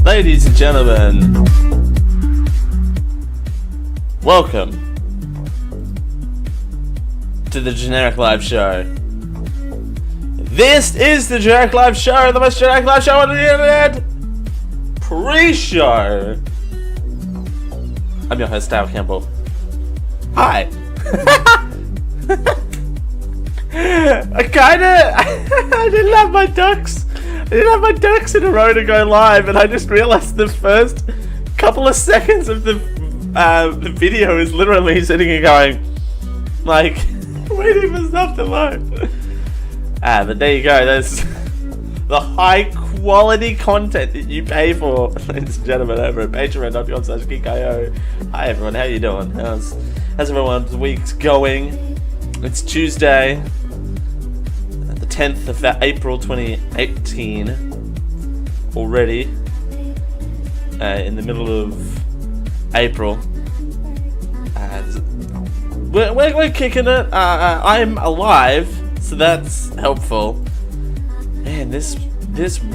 Ladies and gentlemen, welcome to the Generic Live Show. This is the Generic Live Show, the most generic live show on the internet. Preshow. I'm your host, Dale Campbell. Hi. I didn't have my ducks. I didn't have my ducks in a row to go live, and I just realized the first couple of seconds of the video is literally sitting here going, like, waiting for stuff to load. But there you go. There's the high quality content that you pay for, ladies and gentlemen, over at patreon.com/geekio. Hi everyone, how you doing? How's everyone's week's going? It's Tuesday, the 10th of April 2018, already in the middle of April. We're kicking it. I'm alive, so that's helpful. Man, this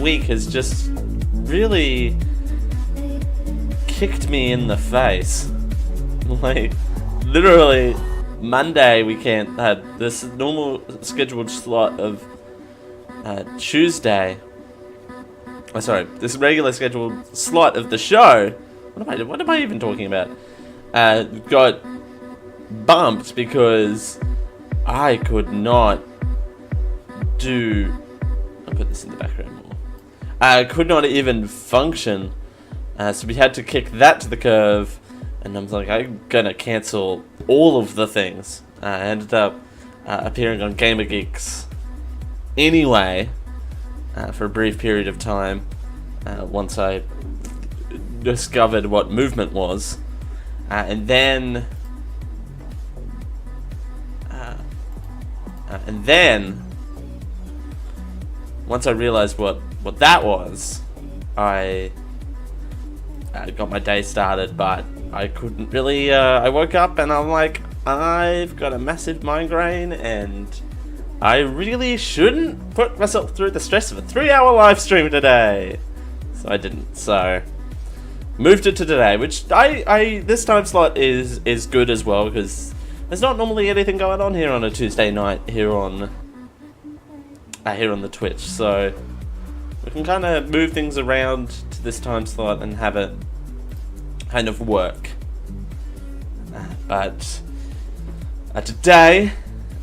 week has just really kicked me in the face. Like, literally, Monday we can't have this normal scheduled slot of Tuesday. Oh, sorry, this regular scheduled slot of the show. What am I even talking about? Got bumped because I could not do. I'll put this in the background more. I could not even function, so we had to kick that to the curb. And I'm like, I'm gonna cancel all of the things. I ended up appearing on Gamer Geeks anyway, for a brief period of time, once I discovered what movement was. And then once I realized what that was, I got my day started, but I couldn't really, I woke up and I'm like, I've got a massive migraine and I really shouldn't put myself through the stress of a 3-hour live stream today. So I didn't, so moved it to today, which this time slot is good as well, because there's not normally anything going on here on a Tuesday night here on the Twitch, so we can kind of move things around to this time slot and have it kind of work. But today,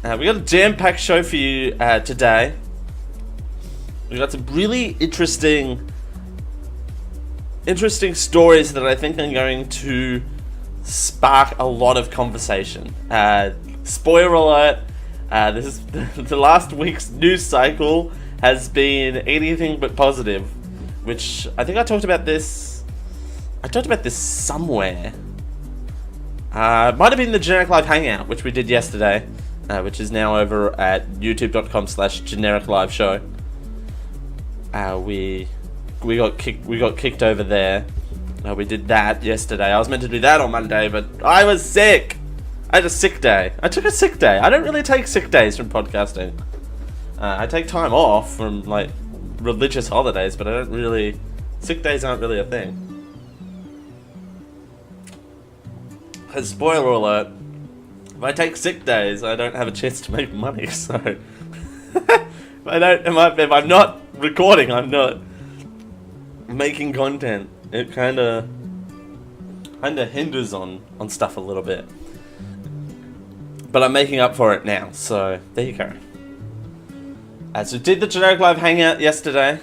we got a jam-packed show for you today. We got some really interesting stories that I think are going to spark a lot of conversation. Spoiler alert, this is the last week's news cycle has been anything but positive, which I think I talked about this somewhere. Might have been the Generic Live Hangout, which we did yesterday, which is now over at youtube.com/Generic Live Show. We got kicked over there. We did that yesterday. I was meant to do that on Monday, but I was sick. I had a sick day. I took a sick day. I don't really take sick days from podcasting. I take time off from like religious holidays, but I don't really. Sick days aren't really a thing. Because spoiler alert, If I take sick days, I don't have a chance to make money, so... if I'm not recording, I'm not making content. It kinda hinders on stuff a little bit. But I'm making up for it now, so there you go. So we did the Generic Live Hangout yesterday,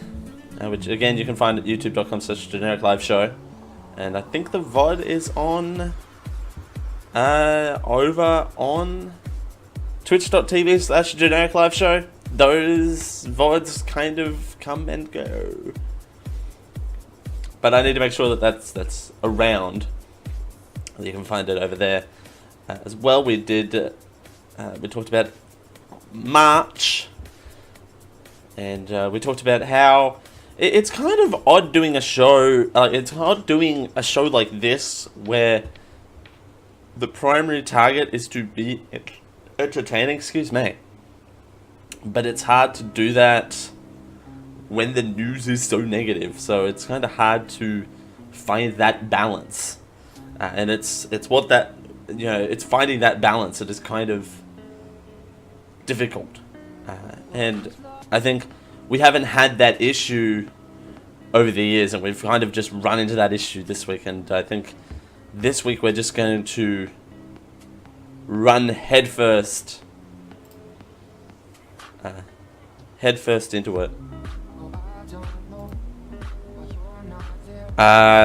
which again you can find at youtube.com/genericliveshow. And I think the VOD is on over on twitch.tv/genericliveshow. Those VODs kind of come and go. But I need to make sure that that's around. You can find it over there as well. We talked about March, and we talked about how it's kind of odd doing a show. It's odd doing a show like this where the primary target is to be entertaining. Excuse me, but it's hard to do that when the news is so negative. So it's kind of hard to find that balance, and it's what that it's finding that balance that is kind of difficult, and I think we haven't had that issue over the years, and we've kind of just run into that issue this week. And I think this week we're just going to run headfirst into it.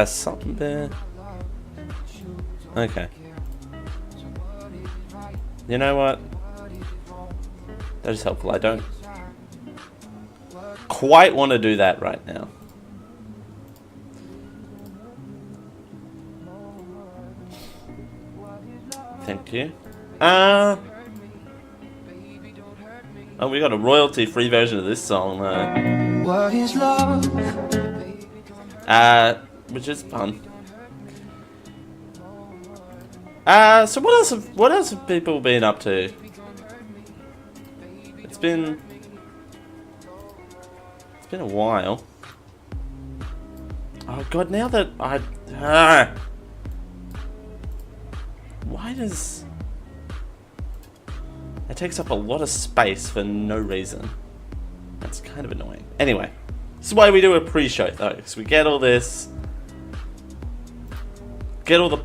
Something there. Okay. You know what? That is helpful. I don't quite want to do that right now. Thank you. Oh, we got a royalty-free version of this song, What is love? which is fun. So what else have people been up to? It's been a while. Oh god, now that why does it takes up a lot of space for no reason? That's kind of annoying. Anyway, this is why we do a pre-show though, because we get all the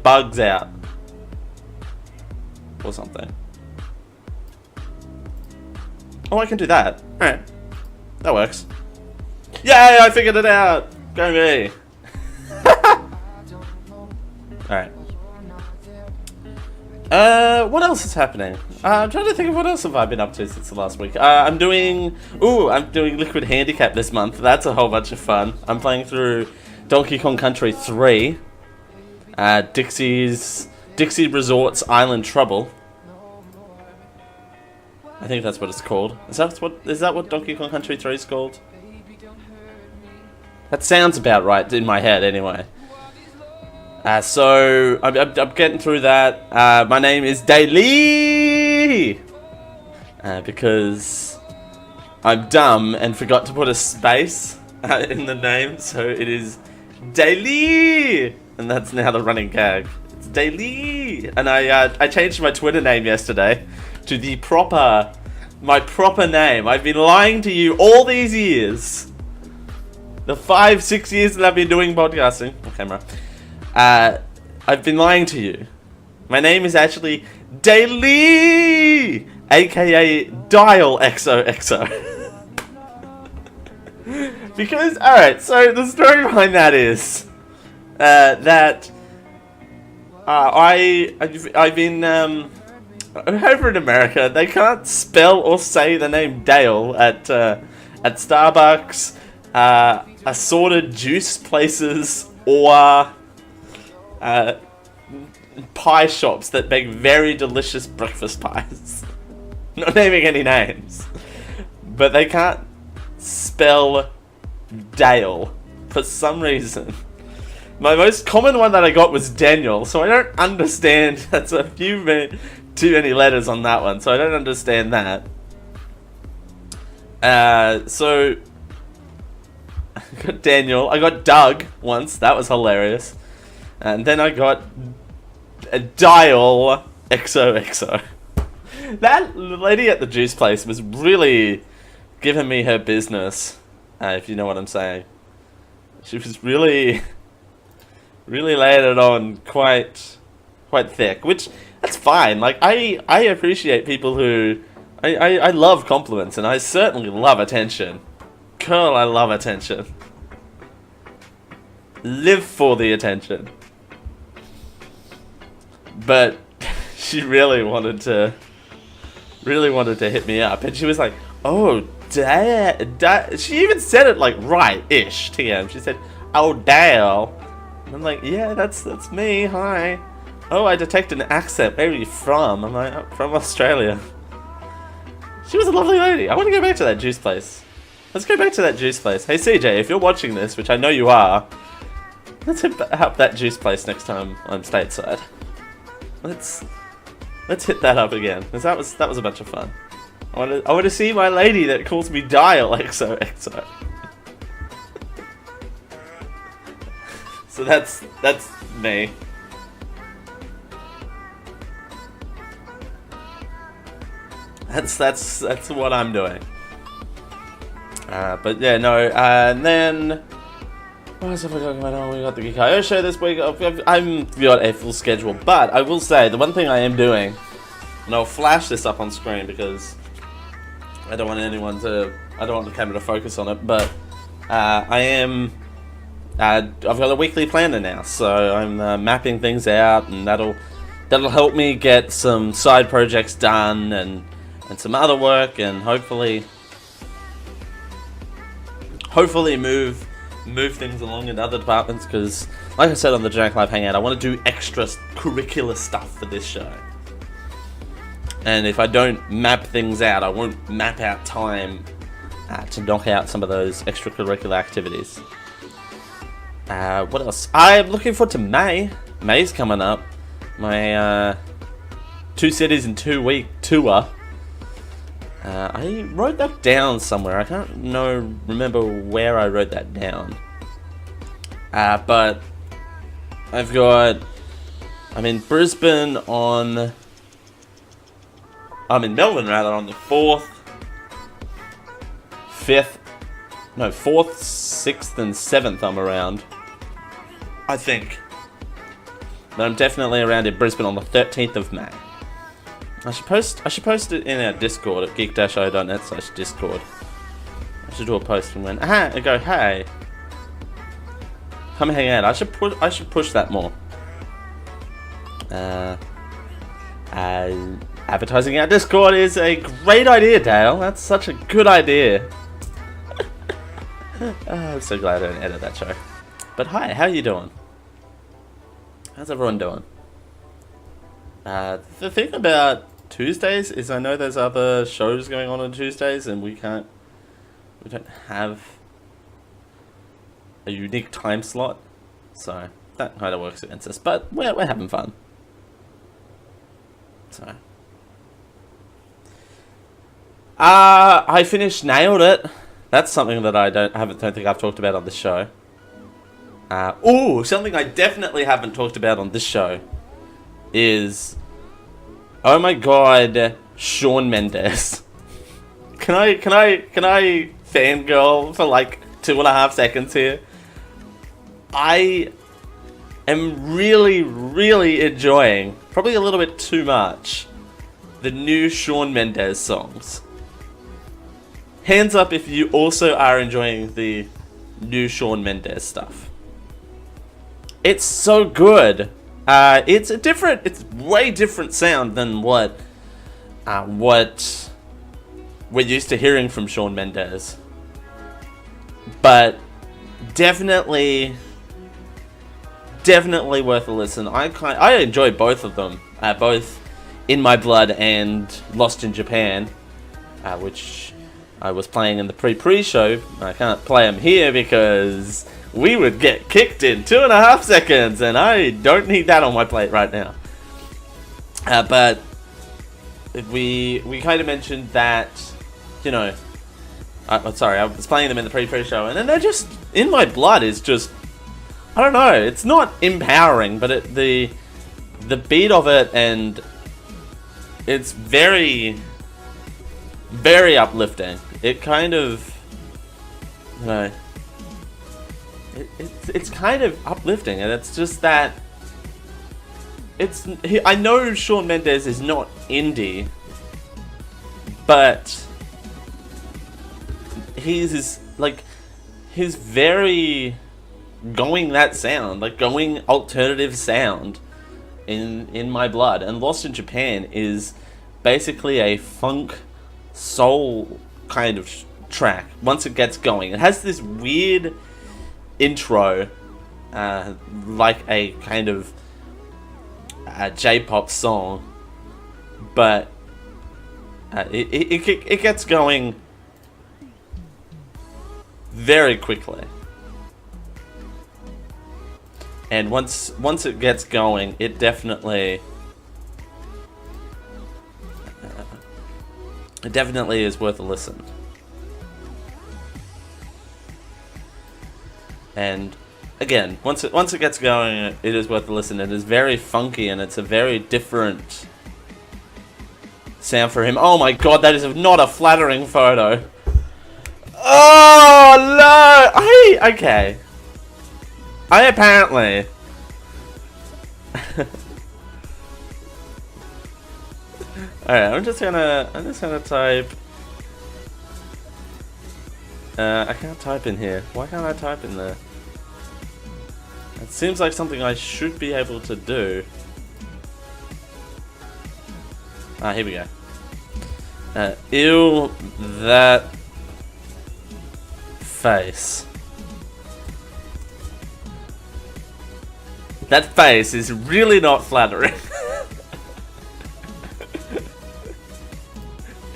bugs out or something. Oh, I can do that. Alright. That works. Yay, I figured it out! Go me! Alright. What else is happening? I'm trying to think of what else have I been up to since the last week. I'm doing Liquid Handicap this month. That's a whole bunch of fun. I'm playing through Donkey Kong Country 3. Dixie Resorts Island Trouble. I think that's what it's called. Is that what Donkey Kong Country 3 is called? That sounds about right in my head, anyway. So I'm getting through that. My name is Daily, because I'm dumb and forgot to put a space in the name, so it is Daily, and that's now the running gag. It's Daily, and I changed my Twitter name yesterday to my proper name. I've been lying to you all these years. The 5-6 years that I've been doing podcasting. On camera. I've been lying to you. My name is actually Daily, aka Dial XOXO. Because, alright, so the story behind that is that I've been over in America. They can't spell or say the name Dale at Starbucks, assorted juice places, or pie shops that make very delicious breakfast pies. Not naming any names, but they can't spell Dale for some reason. My most common one that I got was Daniel, so I don't understand. That's a few too many letters on that one, so I don't understand that. So I got Daniel. I got Doug once. That was hilarious. And then I got a Dial XOXO. That lady at the juice place was really giving me her business, if you know what I'm saying. She was really laying it on quite thick, which, that's fine. Like, I appreciate people who... I love compliments, and I certainly love attention. Girl, I love attention. Live for the attention. But she really wanted to hit me up, and she was like, "Oh, Dale." She even said it like right-ish, TM. She said, "Oh, Dale." And I'm like, "Yeah, that's me. Hi." "Oh, I detect an accent. Where are you from?" I'm like, "I'm from Australia." She was a lovely lady. I want to go back to that juice place. Let's go back to that juice place. Hey, CJ, if you're watching this, which I know you are, let's hit up that juice place next time I'm stateside. Let's hit that up again, because that was a bunch of fun. I want to see my lady that calls me Dial XOXO. So that's me. That's what I'm doing. But yeah, no. And then what else have we got going on? We got the Geek.io show this week. I've got a full schedule, but I will say the one thing I am doing, and I'll flash this up on screen because I don't want the camera to focus on it, but I've got a weekly planner now, so I'm mapping things out, and that'll help me get some side projects done and some other work, and hopefully move things along in other departments, because like I said on the Jack Live Hangout, I want to do extra curricular stuff for this show. And if I don't map things out, I won't map out time to knock out some of those extracurricular activities. What else? I'm looking forward to May. May's coming up. My 2 cities in 2 week tour. I wrote that down somewhere. I can't remember where I wrote that down. But I'm in Brisbane on... I'm in Melbourne rather on the 4th, 5th, no 4th, 6th and 7th I'm around. I think. But I'm definitely around in Brisbane on the 13th of May. I should post it in our Discord at geek-io.net/discord. I should do a post and go, hey, come hang out. I should push that more. Advertising our Discord is a great idea, Dale. That's such a good idea. I'm so glad I didn't edit that show. But hi, how you doing? How's everyone doing? The thing about Tuesdays is I know there's other shows going on Tuesdays, and we don't have a unique time slot, so that kind of works against us. But we're having fun. So I finished Nailed It. That's something that I don't think I've talked about on this show. Something I definitely haven't talked about on this show is, oh my god, Shawn Mendes. Can I fangirl for like 2.5 seconds here? I am really enjoying, probably a little bit too much, the new Shawn Mendes songs. Hands up if you also are enjoying the new Shawn Mendes stuff. It's so good. It's way different sound than what we're used to hearing from Shawn Mendes. But definitely worth a listen. I enjoy both of them, both In My Blood and Lost in Japan, which I was playing in the pre-show. I can't play them here because we would get kicked in 2.5 seconds, and I don't need that on my plate right now. But we kind of mentioned that, you know, I was playing them in the pre-show, and then they're just, In My Blood is just, I don't know, it's not empowering, but the beat of it and it's very, very uplifting. It kind of, you know, it's kind of uplifting, and it's just that I know Shawn Mendes is not indie, but he's very going that sound, like going alternative sound in my blood. And Lost in Japan is basically a funk soul kind of track. Once it gets going, it has this weird intro, like a kind of J-pop song, but it gets going very quickly. And once it gets going, it definitely is worth a listen. And again, once it gets going, it is worth a listen. It is very funky, and it's a very different sound for him. Oh my god, that is not a flattering photo. Oh no! Okay. I apparently alright, I'm just gonna type. I can't type in here. Why can't I type in there? It seems like something I should be able to do. Ah, here we go. Ew, that face. That face is really not flattering.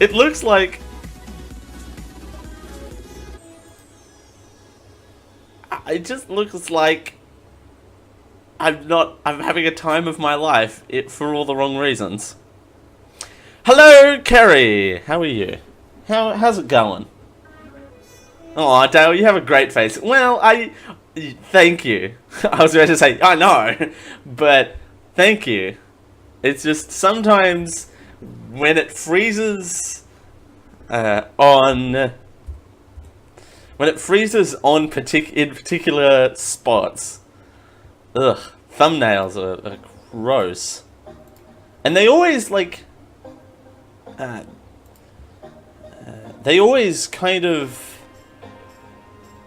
It looks like... It just looks like I'm having a time of my life, for all the wrong reasons. Hello, Kerry! How are you? How's it going? Oh, Dale, you have a great face. Well, thank you. I was about to say, I know, but thank you. It's just sometimes when it freezes in particular spots, thumbnails are gross, and they always kind of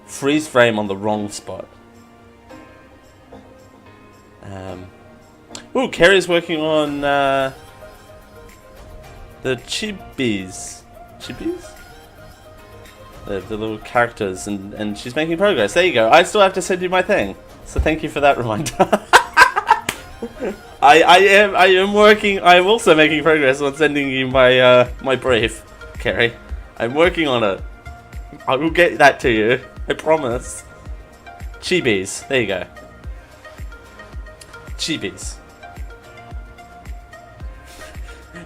freeze frame on the wrong spot. Ooh, Kerry's working on the chibis. Chibis? The little characters, and she's making progress. There you go. I still have to send you my thing, so thank you for that reminder. I am working. I am also making progress on sending you my my brief, Kerry. I'm working on it. I will get that to you. I promise. Chibis. There you go. Chibis.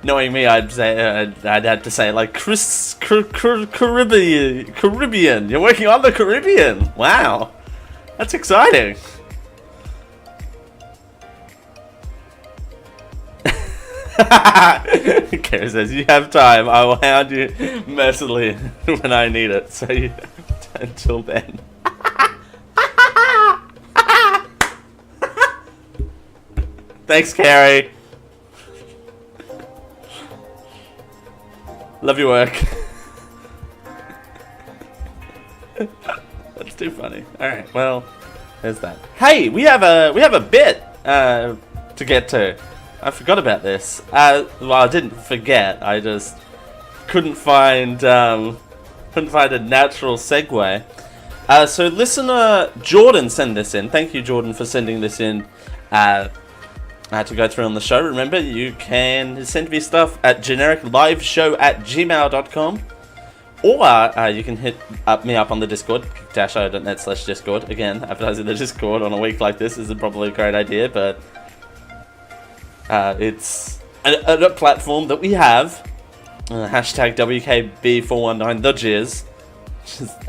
Knowing me, I'd have to say like Caribbean. You're working on the Caribbean. Wow, that's exciting. Kara says, you have time. I will hound you mercilessly when I need it. So until then. Thanks, Carrie. Love your work. That's too funny. All right, well, there's that. Hey, we have a bit to get to. I forgot about this. Well, I didn't forget. I just couldn't find a natural segue. So listener Jordan sent this in. Thank you, Jordan, for sending this in to go through on the show. Remember, you can send me stuff at genericliveshow@gmail.com, or you can hit me up on the Discord, dasho.net/Discord. Again, advertising the Discord on a week like this is probably a great idea, but it's a platform that we have. Hashtag WKB419 the Jizz.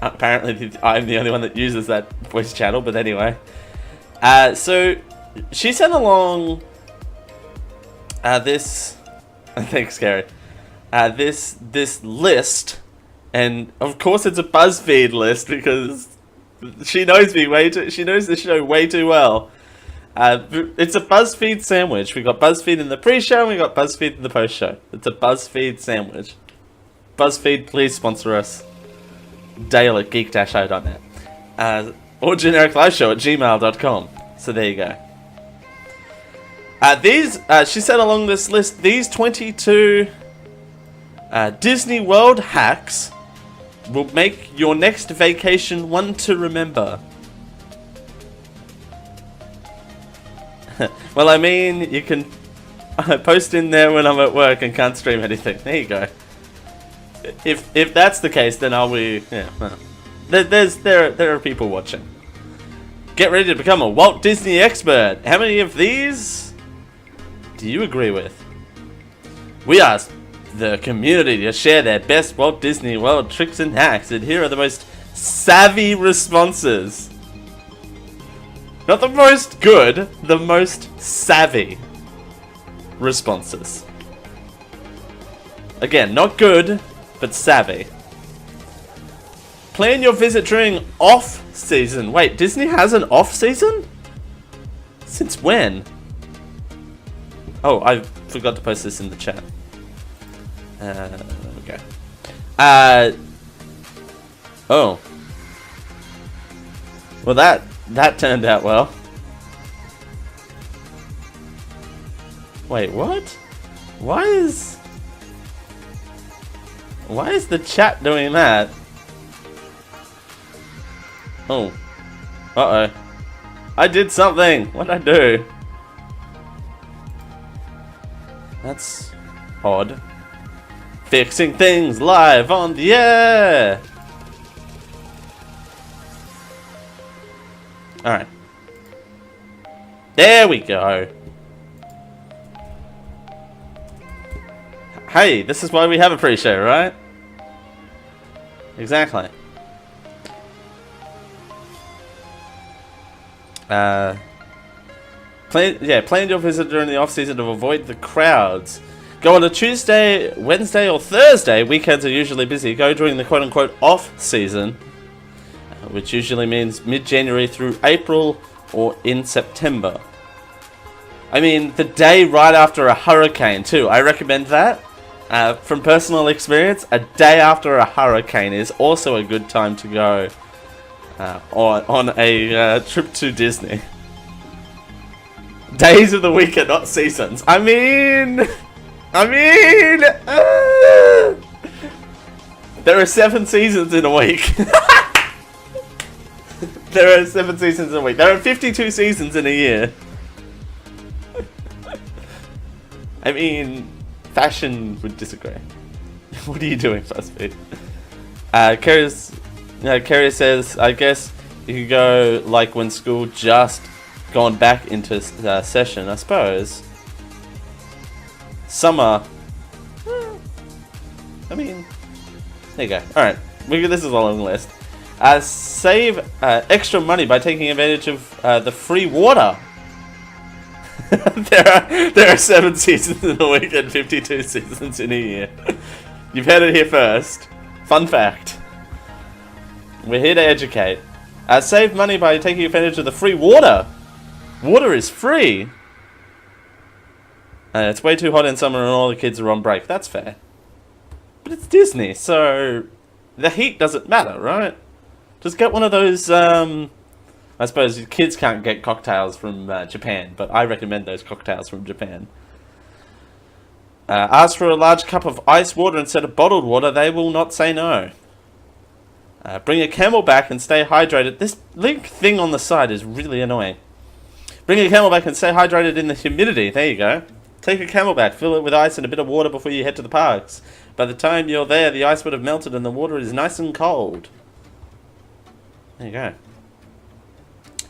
Apparently, I'm the only one that uses that voice channel, but anyway. So she sent along this Thanks, Gary. This list, and of course it's a BuzzFeed list because she knows me way too. She knows the show way too well. It's a BuzzFeed sandwich. We got BuzzFeed in the pre-show, and we got BuzzFeed in the post-show. It's a BuzzFeed sandwich. BuzzFeed, please sponsor us. Dale at geek-show.net. Or genericliveshow@gmail.com. So there you go. She said along this list, these 22 Disney World hacks will make your next vacation one to remember. Well, I mean, you can post in there when I'm at work and can't stream anything. There you go. If that's the case, then I'll be... Yeah, well, there are people watching. Get ready to become a Walt Disney expert. How many of these do you agree with? We asked the community to share their best Walt Disney World tricks and hacks, and here are the most savvy responses. Not the most good, the most savvy responses. Again, not good, but savvy. Plan your visit during off-season. Wait, Disney has an off-season? Since when? Oh, I forgot to post this in the chat. Okay. Oh. Well, that turned out well. Wait, what? Why is the chat doing that? Oh. Uh-oh. I did something. What'd I do? That's odd. Fixing things live on the air! Alright. There we go. Hey, this is why we have a pre-show, right? Exactly. Plan your visit during the off-season to avoid the crowds. Go on a Tuesday, Wednesday, or Thursday. Weekends are usually busy. Go during the quote-unquote off-season, which usually means mid-January through April or in September. I mean, the day right after a hurricane, too. I recommend that. From personal experience, a day after a hurricane is also a good time to go on a trip to Disney. Days of the week are not seasons. I mean, there are 7 seasons in a week. There are 7 seasons in a week. There are 52 seasons in a year. I mean, fashion would disagree. What are you doing, BuzzFeed? Carrie says, I guess you could go like when school just gone back into session, I suppose. Summer. I mean, there you go. Alright, this is a long list. Save extra money by taking advantage of the free water. there are 7 seasons in a week and 52 seasons in a year. You've heard it here first. Fun fact. We're here to educate. Save money by taking advantage of the free water. Water is free. It's way too hot in summer and all the kids are on break. That's fair. But it's Disney, so the heat doesn't matter, right? Just get one of those, I suppose kids can't get cocktails from Japan, but I recommend those cocktails from Japan. Ask for a large cup of ice water instead of bottled water. They will not say no. Bring a Camelback and stay hydrated. This link thing on the side is really annoying. Bring a Camelback and stay hydrated in the humidity. There you go. Take a Camelback, fill it with ice and a bit of water before you head to the parks. By the time you're there, the ice would have melted and the water is nice and cold. There you go.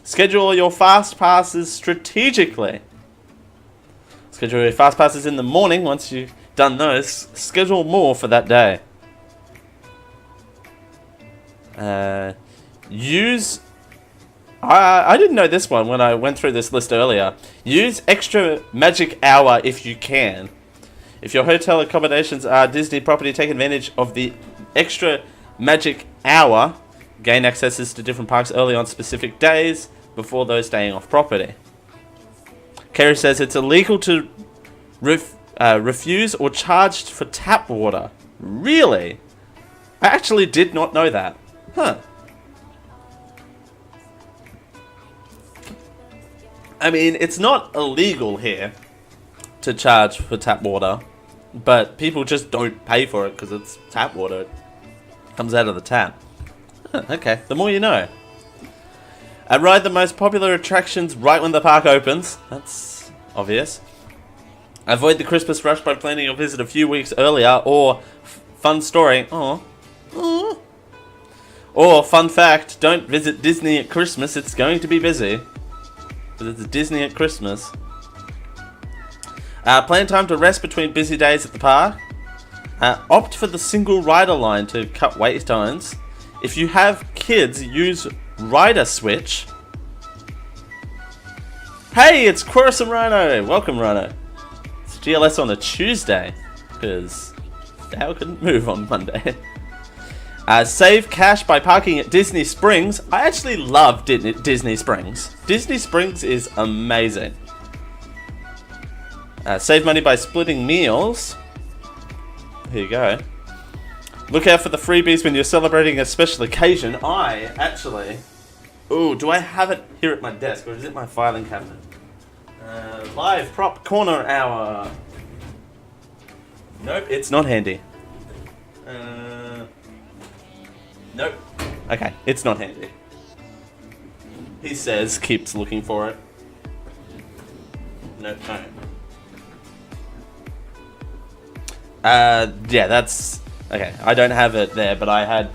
Schedule your fast passes strategically. Schedule your fast passes in the morning. Once you've done those, schedule more for that day. I didn't know this one when I went through this list earlier. Use extra magic hour if you can. If your hotel accommodations are Disney property, take advantage of the extra magic hour. Gain accesses to different parks early on specific days before those staying off property. Kerry says it's illegal to refuse or charge for tap water. Really? I actually did not know that. Huh. I mean, it's not illegal here to charge for tap water, but people just don't pay for it because it's tap water. It comes out of the tap. Huh, okay, the more you know. Ride the most popular attractions right when the park opens. That's obvious. Avoid the Christmas rush by planning your visit a few weeks earlier, or fun story. Or fun fact, don't visit Disney at Christmas, it's going to be busy. Because it's Disney at Christmas. Plan time to rest between busy days at the park. Opt for the single rider line to cut wait times. If you have kids, use rider switch. Hey, it's Chorus and Rhino. Welcome, Rhino. It's GLS on a Tuesday, because Dale couldn't move on Monday. Save cash by parking at Disney Springs. I actually love Disney Springs. Disney Springs is amazing. Save money by splitting meals. Here you go. Look out for the freebies when you're celebrating a special occasion. I actually... Ooh, do I have it here at my desk, or is it my filing cabinet? Live prop corner hour. Nope, it's not handy. Nope. Okay, it's not handy. He says, keeps looking for it. Nope, no. Yeah, that's... Okay, I don't have it there, but I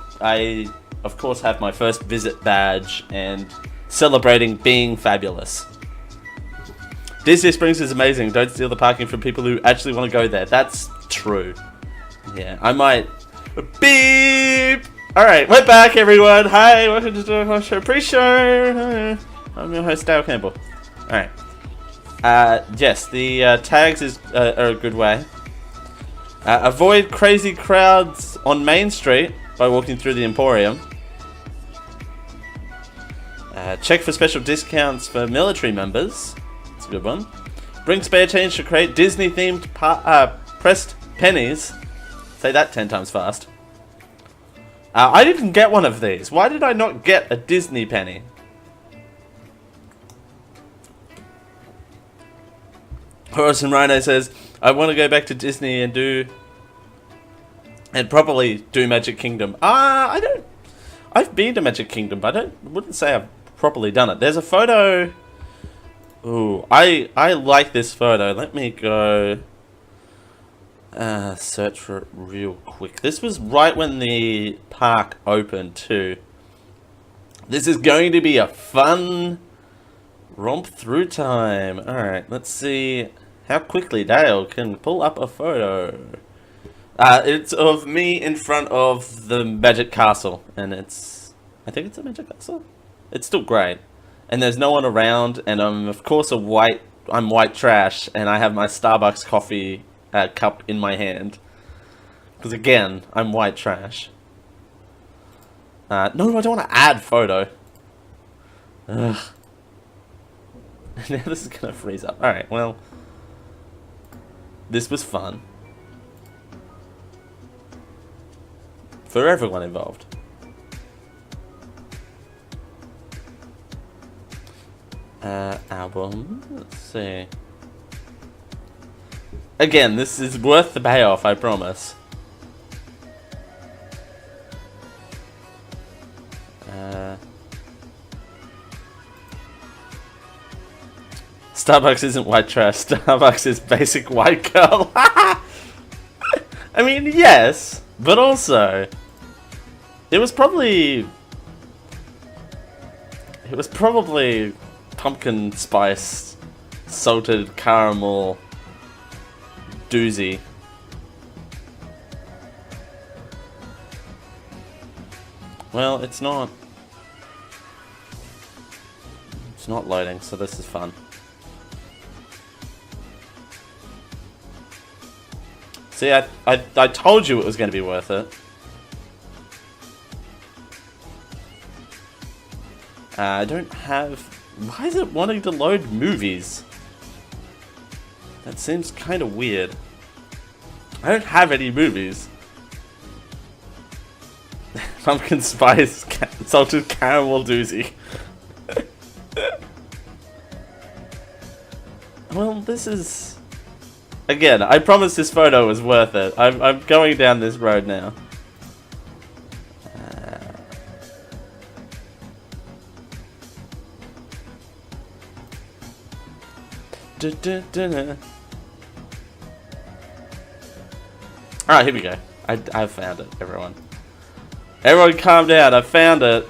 of course have my first visit badge and celebrating being fabulous. Disney Springs is amazing. Don't steal the parking from people who actually want to go there. That's true. Yeah, I might... Beep! Alright, we're back, everyone. Hi, welcome to the show. Preshow. I'm your host, Dale Campbell. Alright. Yes, the tags are a good way. Avoid crazy crowds on Main Street by walking through the Emporium. Check for special discounts for military members. That's a good one. Bring spare change to create Disney-themed pressed pennies. Say that 10 times fast. I didn't get one of these. Why did I not get a Disney penny? Horse and Rhino says, I want to go back to Disney and properly do Magic Kingdom. I've been to Magic Kingdom, but wouldn't say I've properly done it. There's a photo. Ooh, I like this photo. Let me go search for it real quick. This was right when the park opened too. This is going to be a fun romp through time. Alright, let's see how quickly Dale can pull up a photo. It's of me in front of the Magic Castle, and I think it's a Magic Castle? It's still great. And there's no one around, and I'm of course I'm white trash, and I have my Starbucks coffee cup in my hand. Because again, I'm white trash. No, I don't want to add photo. Ugh. Now this is gonna freeze up. Alright, well. This was fun. For everyone involved. Album. Let's see. Again, this is worth the payoff, I promise. Starbucks isn't white trash. Starbucks is basic white girl. I mean, yes, but also it was probably pumpkin spice salted caramel doozy. Well, it's not loading, so this is fun. See, I told you it was going to be worth it. I don't have... Why is it wanting to load movies? That seems kind of weird. I don't have any movies. Pumpkin spice salted caramel doozy. Well, this is... Again, I promise this photo was worth it. I'm going down this road now. Alright, here we go. I found it, everyone. Everyone calm down, I found it.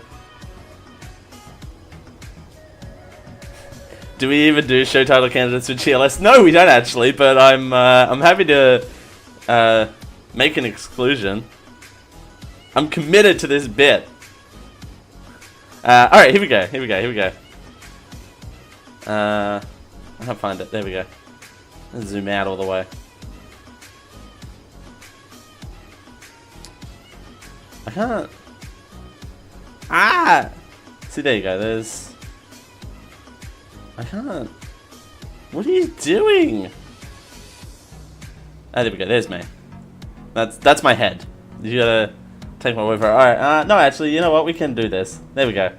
Do we even do show title candidates for GLS? No, we don't actually, but I'm happy to make an exclusion. I'm committed to this bit. Alright, here we go, here we go, here we go. I can't find it, there we go. Let's zoom out all the way. I can't. Ah! See, there you go, there's... I can't. What are you doing? Ah, there we go. There's me. That's my head. You gotta take my word for it. Alright, no, actually, you know what? We can do this. There we go.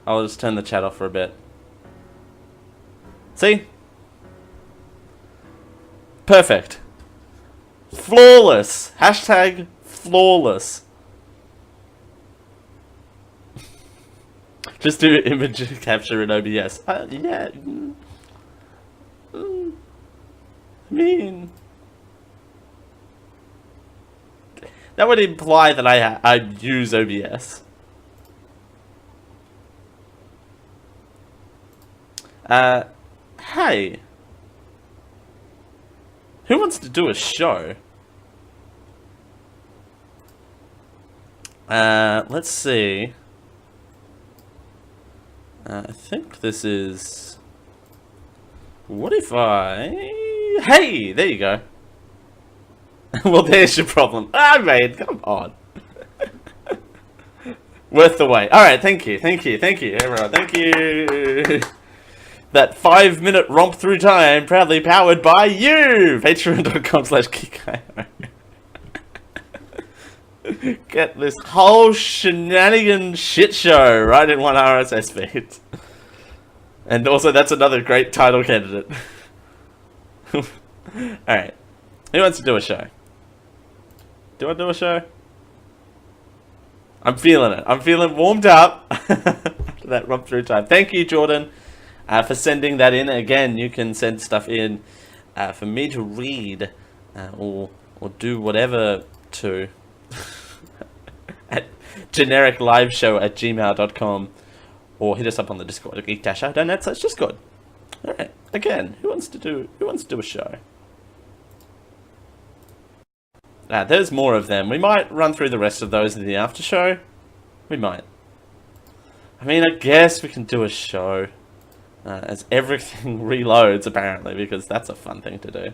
I'll just turn the chat off for a bit. See? Perfect. Flawless. Hashtag flawless. Just do image capture in OBS. Yeah. I mean, that would imply that I use OBS. Hey. Who wants to do a show? Let's see. I think this is... What if I... Hey! There you go. Well, there's your problem. Ah, mate, come on. Worth the wait. Alright, thank you, thank you, thank you, everyone. Thank you. That 5-minute romp through time, proudly powered by you! Patreon.com/Kikayo. Get this whole shenanigan shit show right in one RSS feed. And also, that's another great title candidate. Alright. Who wants to do a show? Do I do a show? I'm feeling it. I'm feeling warmed up after that romp through time. Thank you, Jordan, for sending that in. Again, you can send stuff in for me to read or do whatever to at genericliveshow@gmail.com, or hit us up on the Discord at geek-out.net/Discord. Alright, again, who wants to do a show? There's more of them. We might run through the rest of those in the after show. We might. I mean, I guess we can do a show as everything reloads, apparently, because that's a fun thing to do.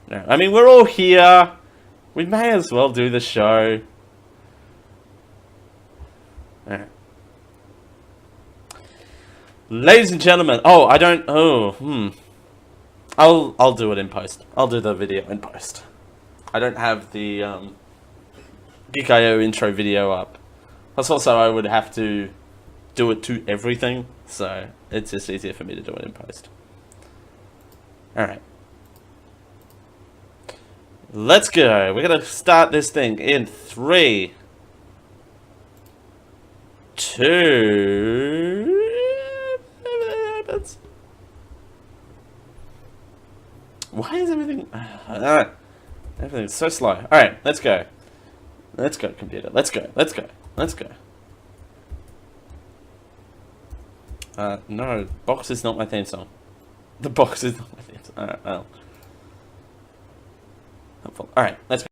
No, I mean, we're all here. We may as well do the show. Alright. Ladies and gentlemen, I'll do it in post. I'll do the video in post. I don't have the Geek.io intro video up. Plus also I would have to do it to everything, so it's just easier for me to do it in post. Alright. Let's go. We're gonna start this thing in 3, 2... Why is everything... everything's so slow. Alright, let's go. Let's go, computer. Let's go. Let's go. Let's go. No. Box is not my theme song. The box is not my theme song. Alright, well. Alright, let's go.